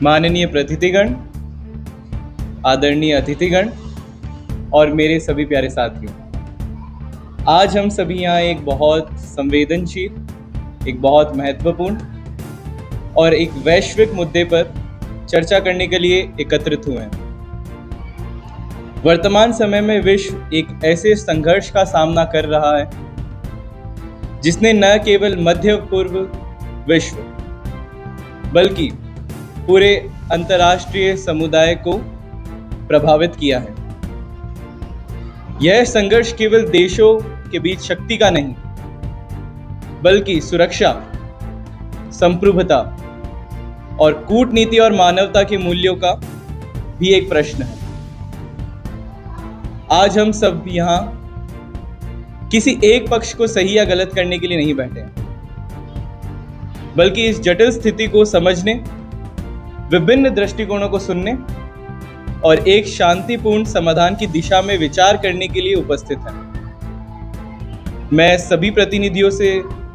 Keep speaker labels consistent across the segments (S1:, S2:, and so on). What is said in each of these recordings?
S1: माननीय प्रतिनिधिगण, आदरणीय अतिथिगण और मेरे सभी प्यारे साथियों, आज हम सभी यहाँ एक बहुत संवेदनशील, एक बहुत महत्वपूर्ण और एक वैश्विक मुद्दे पर चर्चा करने के लिए एकत्रित हुए हैं। वर्तमान समय में विश्व एक ऐसे संघर्ष का सामना कर रहा है जिसने न केवल मध्य पूर्व विश्व बल्कि पूरे अंतर्राष्ट्रीय समुदाय को प्रभावित किया है। यह संघर्ष केवल देशों के बीच शक्ति का नहीं, बल्कि सुरक्षा, संप्रभुता और कूटनीति और मानवता के मूल्यों का भी एक प्रश्न है। आज हम सब यहाँ किसी एक पक्ष को सही या गलत करने के लिए नहीं बैठे हैं, बल्कि इस जटिल स्थिति को समझने, विभिन्न दृष्टिकोणों को सुनने और एक शांतिपूर्ण समाधान की दिशा में विचार करने के लिए उपस्थित हैं। मैं सभी प्रतिनिधियों से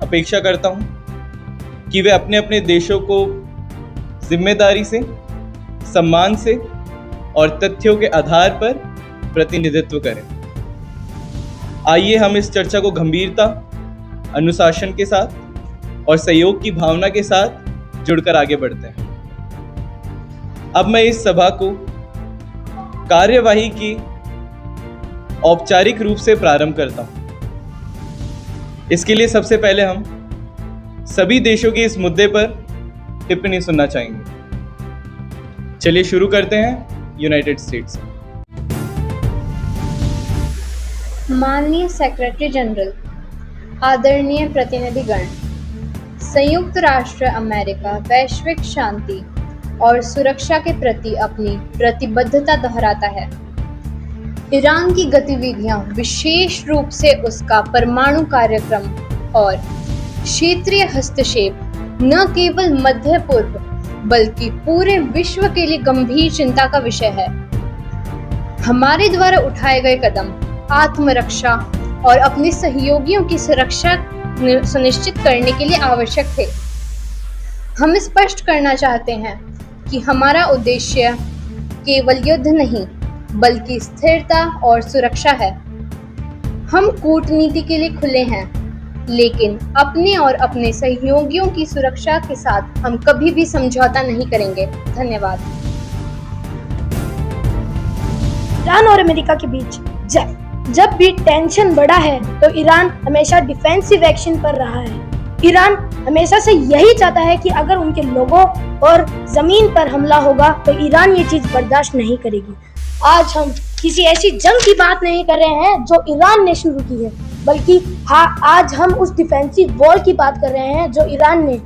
S1: अपेक्षा करता हूं कि वे अपने अपने देशों को जिम्मेदारी से, सम्मान से और तथ्यों के आधार पर प्रतिनिधित्व करें। आइए हम इस चर्चा को गंभीरता, अनुशासन के साथ और सहयोग की भावना के साथ जुड़कर आगे बढ़ते हैं। अब मैं इस सभा को कार्यवाही की औपचारिक रूप से प्रारंभ करता हूं। इसके लिए सबसे पहले हम सभी देशों के इस मुद्दे पर टिप्पणी सुनना चाहेंगे। चलिए शुरू करते हैं यूनाइटेड स्टेट्स से।
S2: माननीय सेक्रेटरी जनरल, आदरणीय प्रतिनिधिगण, संयुक्त राष्ट्र अमेरिका वैश्विक शांति और सुरक्षा के प्रति अपनी प्रतिबद्धता दोहराता है। ईरान की गतिविधियां, विशेष रूप से उसका परमाणु कार्यक्रम और क्षेत्रीय हस्तक्षेप न केवल मध्य पूर्व बल्कि पूरे विश्व के लिए गंभीर चिंता का विषय है। हमारे द्वारा उठाए गए कदम आत्मरक्षा और अपने सहयोगियों की सुरक्षा सुनिश्चित करने के लिए आवश्यक थे। हम स्पष्ट करना चाहते हैं कि हमारा उद्देश्य केवल युद्ध नहीं, बल्कि स्थिरता और सुरक्षा है। हम कूटनीति के लिए खुले हैं, लेकिन अपने और अपने सहयोगियों की सुरक्षा के साथ हम कभी भी समझौता नहीं करेंगे। धन्यवाद।
S3: ईरान और अमेरिका के बीच जब भी टेंशन बढ़ा है तो ईरान हमेशा डिफेंसिव एक्शन पर रहा है। ईरान हमेशा से यही चाहता है कि अगर उनके लोगों और जमीन पर हमला होगा तो ईरान ये चीज बर्दाश्त नहीं करेगी। आज हम किसी ऐसी जंग की बात नहीं कर रहे हैं जो ईरान ने शुरू की है, बल्कि आज हम उस डिफेंसिव वॉल की बात कर रहे हैं जो ईरान ने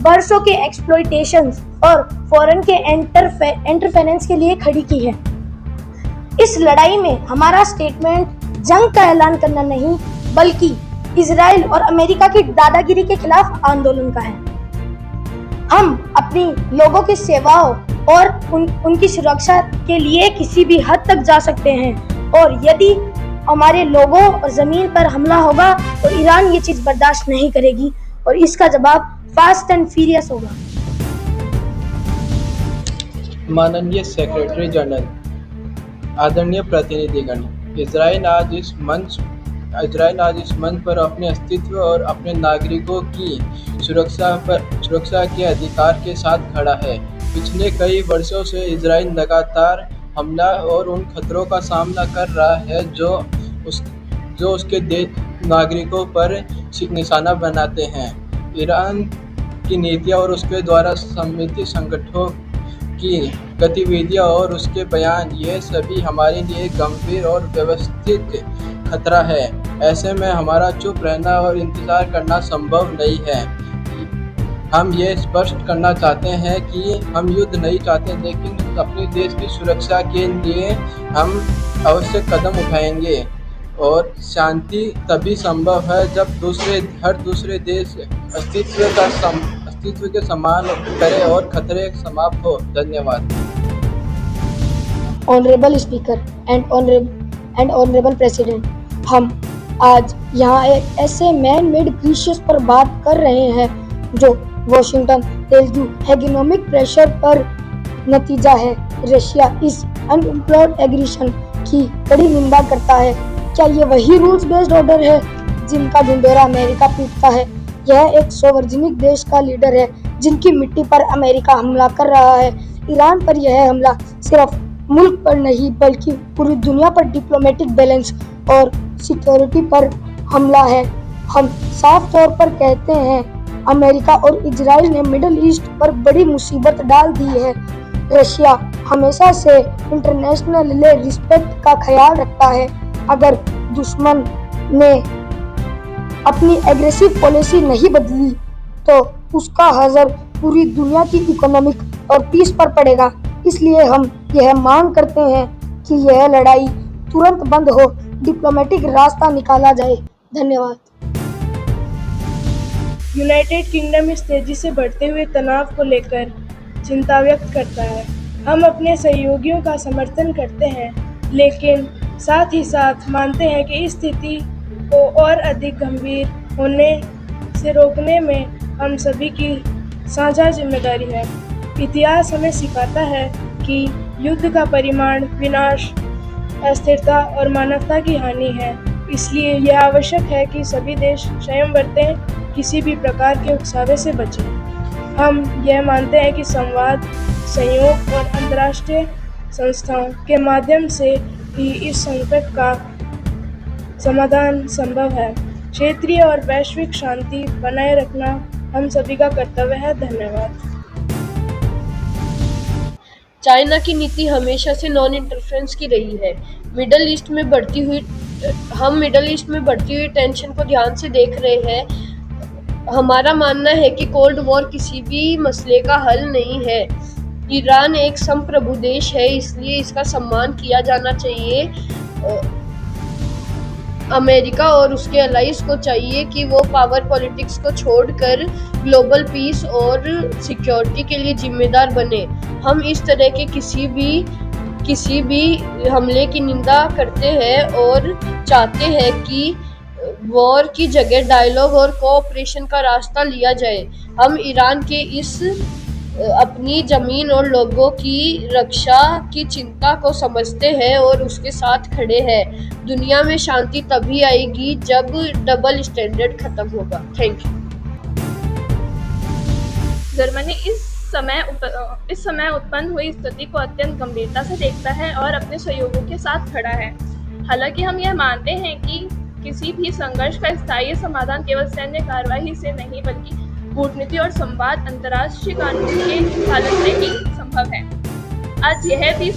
S3: बरसों के एक्सप्लॉइटेशन और फॉरेन के इंटरफेरेंस के लिए खड़ी की है। इस लड़ाई में हमारा स्टेटमेंट जंग का ऐलान करना नहीं, बल्कि इजराइल और अमेरिका की दादागिरी के खिलाफ आंदोलन का है। हम अपनी लोगों की सेवाओं और उनकी सुरक्षा के लिए किसी भी हद तक जा सकते हैं, और यदि हमारे लोगों और जमीन पर हमला होगा तो ईरान ये चीज बर्दाश्त नहीं करेगी और इसका जवाब फास्ट एंड फ्यूरियस होगा।
S4: माननीय सेक्रेटरी जनरल, आदरणीय प्रतिनिधिगण, इजराइल आज इस मंच पर अपने अस्तित्व और अपने नागरिकों की सुरक्षा के अधिकार के साथ खड़ा है। पिछले कई वर्षों से इजराइल लगातार हमला और उन खतरों का सामना कर रहा है जो उसके नागरिकों पर निशाना बनाते हैं। ईरान की नीतियाँ और उसके द्वारा सम्मिलित संगठनों की गतिविधियां और उसके बयान, ये सभी हमारे लिए गंभीर और व्यवस्थित खतरा है। ऐसे में हमारा चुप रहना और इंतजार करना संभव नहीं है। हम ये स्पष्ट करना चाहते हैं कि हम युद्ध नहीं चाहते, लेकिन अपने देश की सुरक्षा के लिए हम अवश्य कदम उठाएंगे और शांति तभी संभव है जब हर दूसरे देश अस्तित्व के समान करे और खतरे समाप्त हो। धन्यवाद।
S3: Honourable speaker and honourable president, हम आज यहाँ एक ऐसे मैन मेड क्रिशियस पर बात कर रहे हैं जो वॉशिंगटन तेलुगु हेगेमोनिक प्रेशर पर नतीजा है। रशिया इस अनएम्प्लॉयड एग्रेशन की कड़ी निंदा करता है। क्या ये वही रूल्स बेस्ड ऑर्डर है जिनका ढिंढोरा अमेरिका पीटता है? यह एक सार्वजनिक देश का लीडर है जिनकी मिट्टी पर अमेरिका हमला कर रहा है। ईरान पर यह हमला सिर्फ मुल्क पर नहीं बल्कि पूरी दुनिया पर डिप्लोमेटिक बैलेंस और सिक्योरिटी पर हमला है। हम साफ तौर पर कहते हैं अमेरिका और इजराइल ने मिडिल ईस्ट पर बड़ी मुसीबत डाल दी है। रशिया हमेशा से इंटरनेशनल रिस्पेक्ट का ख्याल रखता है। अगर दुश्मन ने अपनी एग्रेसिव पॉलिसी नहीं बदली तो उसका असर पूरी दुनिया की इकोनॉमिक और पीस पर पड़ेगा। इसलिए हम यह मांग करते हैं कि यह लड़ाई तुरंत बंद हो, डिप्लोमेटिक रास्ता निकाला जाए। धन्यवाद।
S5: यूनाइटेड किंगडम इस तेजी से बढ़ते हुए तनाव को लेकर चिंता व्यक्त करता है। हम अपने सहयोगियों का समर्थन करते हैं, लेकिन साथ ही साथ मानते हैं कि इस स्थिति को और अधिक गंभीर होने से रोकने में हम सभी की साझा जिम्मेदारी है। इतिहास हमें सिखाता है कि युद्ध का परिणाम विनाश, अस्थिरता और मानवता की हानि है। इसलिए यह आवश्यक है कि सभी देश संयम बरतें, किसी भी प्रकार के उकसावे से बचें। हम यह मानते हैं कि संवाद, सहयोग और अंतर्राष्ट्रीय संस्थाओं के माध्यम से ही इस संकट का समाधान संभव है। क्षेत्रीय और वैश्विक शांति बनाए रखना हम सभी का कर्तव्य है। धन्यवाद।
S6: चाइना की नीति हमेशा से नॉन इंटरफेरेंस की रही है। मिडल ईस्ट में बढ़ती हुई टेंशन को ध्यान से देख रहे हैं। हमारा मानना है कि कोल्ड वॉर किसी भी मसले का हल नहीं है। ईरान एक संप्रभु देश है, इसलिए इसका सम्मान किया जाना चाहिए। अमेरिका और उसके अलाइज को चाहिए कि वो पावर पॉलिटिक्स को छोड़कर ग्लोबल पीस और सिक्योरिटी के लिए जिम्मेदार बने। हम इस तरह के किसी भी हमले की निंदा करते हैं और चाहते हैं कि वॉर की जगह डायलॉग और कोऑपरेशन का रास्ता लिया जाए। हम ईरान के इस अपनी जमीन और लोगों की रक्षा की चिंता को समझते हैं और उसके साथ खड़े हैं। दुनिया में शांति तभी आएगी जब डबल स्टैंडर्ड खत्म होगा। Thank you.
S7: जर्मनी इस समय उत्पन्न हुई स्थिति को अत्यंत गंभीरता से देखता है और अपने सहयोगियों के साथ खड़ा है। हालांकि हम यह मानते हैं कि किसी भी संघर्ष का स्थायी समाधान केवल सैन्य कार्रवाई से नहीं बल्कि कूटनीति और संवाद, अंतर्राष्ट्रीय कानून के पालन से ही संभव है। आज यह भी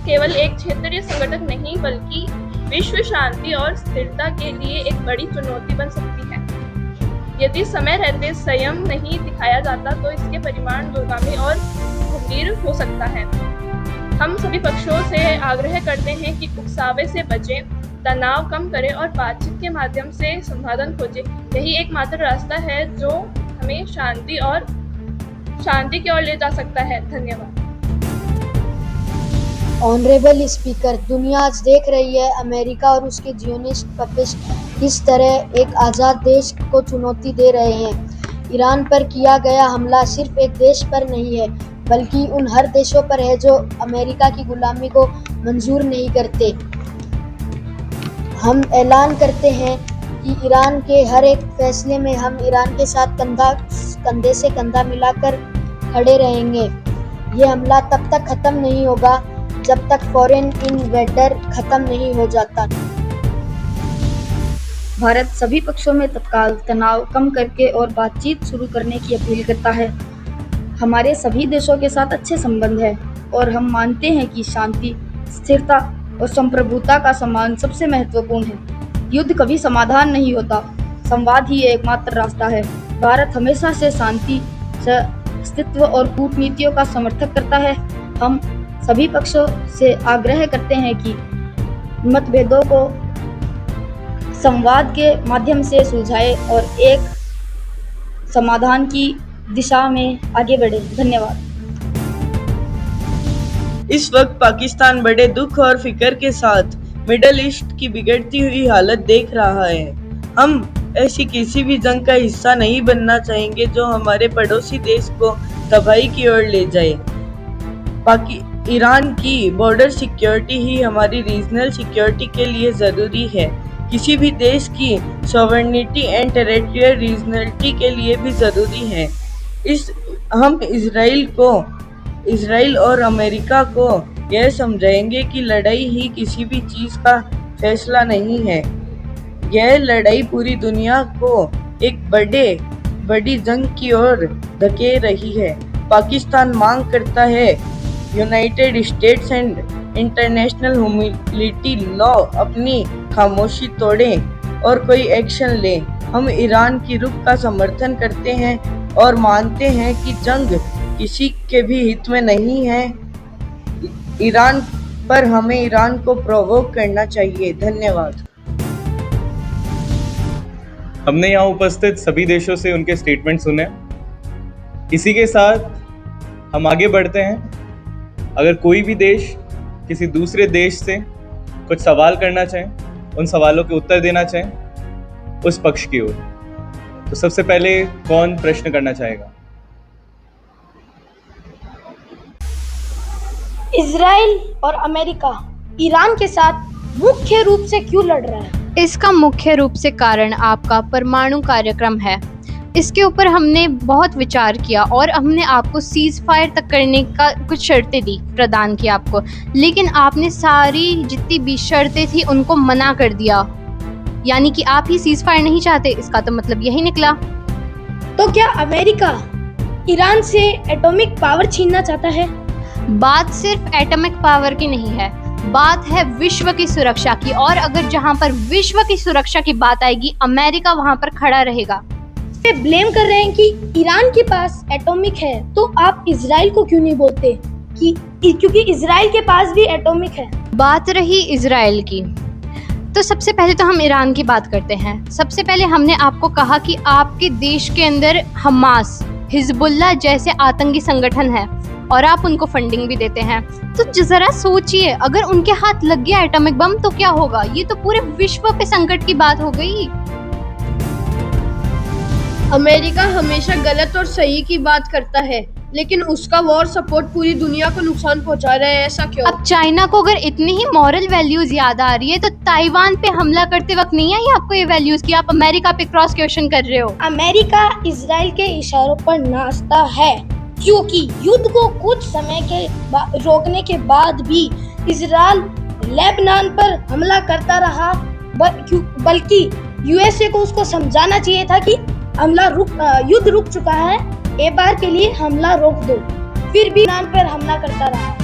S7: केवल एक क्षेत्रीय संगठन नहीं बल्कि विश्व शांति और स्थिरता के लिए एक बड़ी चुनौती बन सकती है। यदि समय रहते संयम नहीं दिखाया जाता तो इसके परिणाम दूरगामी और गंभीर हो सकता है। हम सभी पक्षों से आग्रह करते हैं कि उकसावे से बचें, तनाव कम करें और बातचीत के माध्यम से समाधान खोजें। यही एकमात्र रास्ता है जो हमें शांति की ओर ले जा सकता है। धन्यवाद।
S2: ऑनरेबल स्पीकर, दुनिया आज देख रही है अमेरिका और उसके जियोनिस्ट पपिस्ट किस तरह एक आज़ाद देश को चुनौती दे रहे हैं। ईरान पर किया गया हमला सिर्फ एक देश पर नहीं है बल्कि उन हर देशों पर है जो अमेरिका की गुलामी को मंजूर नहीं करते। हम ऐलान करते हैं कि ईरान के हर एक फैसले में हम ईरान के साथ कंधे से कंधा मिलाकर खड़े रहेंगे। ये हमला तब तक खत्म नहीं होगा जब तक फॉरेन इन्वेडर खत्म नहीं हो जाता।
S8: भारत सभी पक्षों में तत्काल तनाव कम करके और बातचीत शुरू करने की अपील करता है। हमारे सभी देशों के साथ अच्छे संबंध है और हम मानते हैं कि शांति, स्थिरता और संप्रभुता का सम्मान सबसे महत्वपूर्ण है। युद्ध कभी समाधान नहीं होता, संवाद ही एकमात्र रास्ता है। भारत हमेशा से शांति, अस्तित्व और कूटनीतियों का समर्थन करता है। हम सभी पक्षों से आग्रह करते हैं कि मतभेदों को संवाद के माध्यम से सुलझाए और एक समाधान की दिशा में आगे बढ़े। धन्यवाद।
S9: इस वक्त पाकिस्तान बड़े दुख और फिक्र के साथ मिडल ईस्ट की बिगड़ती हुई हालत देख रहा है। हम ऐसी किसी भी जंग का हिस्सा नहीं बनना चाहेंगे जो हमारे पड़ोसी देश को तबाही की ओर ले जाए। ईरान की बॉर्डर सिक्योरिटी ही हमारी रीजनल सिक्योरिटी के लिए ज़रूरी है। किसी भी देश की सॉवरेनिटी एंड टेरिटोरियल रीजनलिटी के लिए भी ज़रूरी है। हम इसराइल और अमेरिका को यह समझाएंगे कि लड़ाई ही किसी भी चीज़ का फैसला नहीं है। यह लड़ाई पूरी दुनिया को एक बड़ी जंग की ओर धकेल रही है। पाकिस्तान मांग करता है United states and international humanity law अपनी खामोशी तोड़ें और कोई एक्शन ले। हम ईरान की रुख का समर्थन करते हैं और मानते हैं कि जंग किसी के भी हित में नहीं है। हमें ईरान को प्रोवोक करना चाहिए। धन्यवाद।
S1: हमने यहाँ उपस्थित सभी देशों से उनके स्टेटमेंट सुने। इसी के साथ हम आगे बढ़ते हैं। अगर कोई भी देश किसी दूसरे देश से कुछ सवाल करना चाहे, उन सवालों के उत्तर देना चाहे उस पक्ष की ओर, तो सबसे पहले कौन प्रश्न करना चाहेगा?
S3: इजराइल और अमेरिका ईरान के साथ मुख्य रूप से क्यों लड़ रहा है?
S2: इसका मुख्य रूप से कारण आपका परमाणु कार्यक्रम है। इसके ऊपर हमने बहुत विचार किया और हमने आपको सीज फायर तक करने का कुछ शर्तें प्रदान की आपको, लेकिन आपने सारी जितनी भी शर्तें थी उनको मना कर दिया। यानी कि आप ही सीज फायर नहीं चाहते, इसका तो मतलब यही निकला।
S3: तो क्या अमेरिका ईरान से एटॉमिक पावर छीनना चाहता है?
S2: बात सिर्फ एटॉमिक पावर की नहीं है, बात है विश्व की सुरक्षा की। और अगर जहां पर विश्व की सुरक्षा की बात आएगी, अमेरिका वहां पर खड़ा रहेगा।
S3: वे ब्लेम कर रहे हैं कि ईरान के पास एटॉमिक है, तो आप इजराइल को क्यों नहीं बोलते कि क्योंकि इजराइल के पास भी एटॉमिक है?
S2: बात रही इजराइल की, तो सबसे पहले तो हम ईरान की बात करते हैं। सबसे पहले हमने आपको कहा कि आपके देश के अंदर हमास, हिजबुल्लाह जैसे आतंकी संगठन है और आप उनको फंडिंग भी देते हैं। तो जरा सोचिए, अगर उनके हाथ लग गया एटॉमिक बम तो क्या होगा? ये तो पूरे विश्व पे संकट की बात हो गई।
S6: अमेरिका हमेशा गलत और सही की बात करता है, लेकिन उसका वॉर सपोर्ट पूरी दुनिया को नुकसान पहुंचा रहा है। ऐसा क्यों?
S2: अब चाइना को अगर इतनी ही मॉरल वैल्यूज याद आ रही है, तो ताइवान पे हमला करते वक्त नहीं आई आपको ये वैल्यूज कि आप अमेरिका पे क्रॉस क्वेश्चन कर रहे हो?
S3: अमेरिका इजराइल के इशारों पर नाचता है, क्योंकि युद्ध को कुछ समय के रोकने के बाद भी इजराइल लेबनान पर हमला करता रहा। बल्कि यूएसए को उसको समझाना चाहिए था कि युद्ध रुक चुका है, एक बार के लिए हमला रोक दो। फिर भी लेबनान पर हमला करता रहा।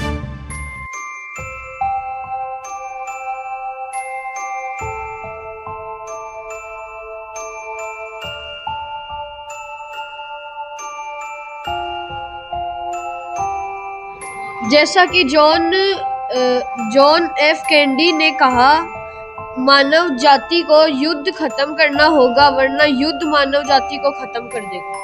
S6: जैसा कि जॉन एफ कैंडी ने कहा, मानव जाति को युद्ध खत्म करना होगा, वरना युद्ध मानव जाति को खत्म कर देगा।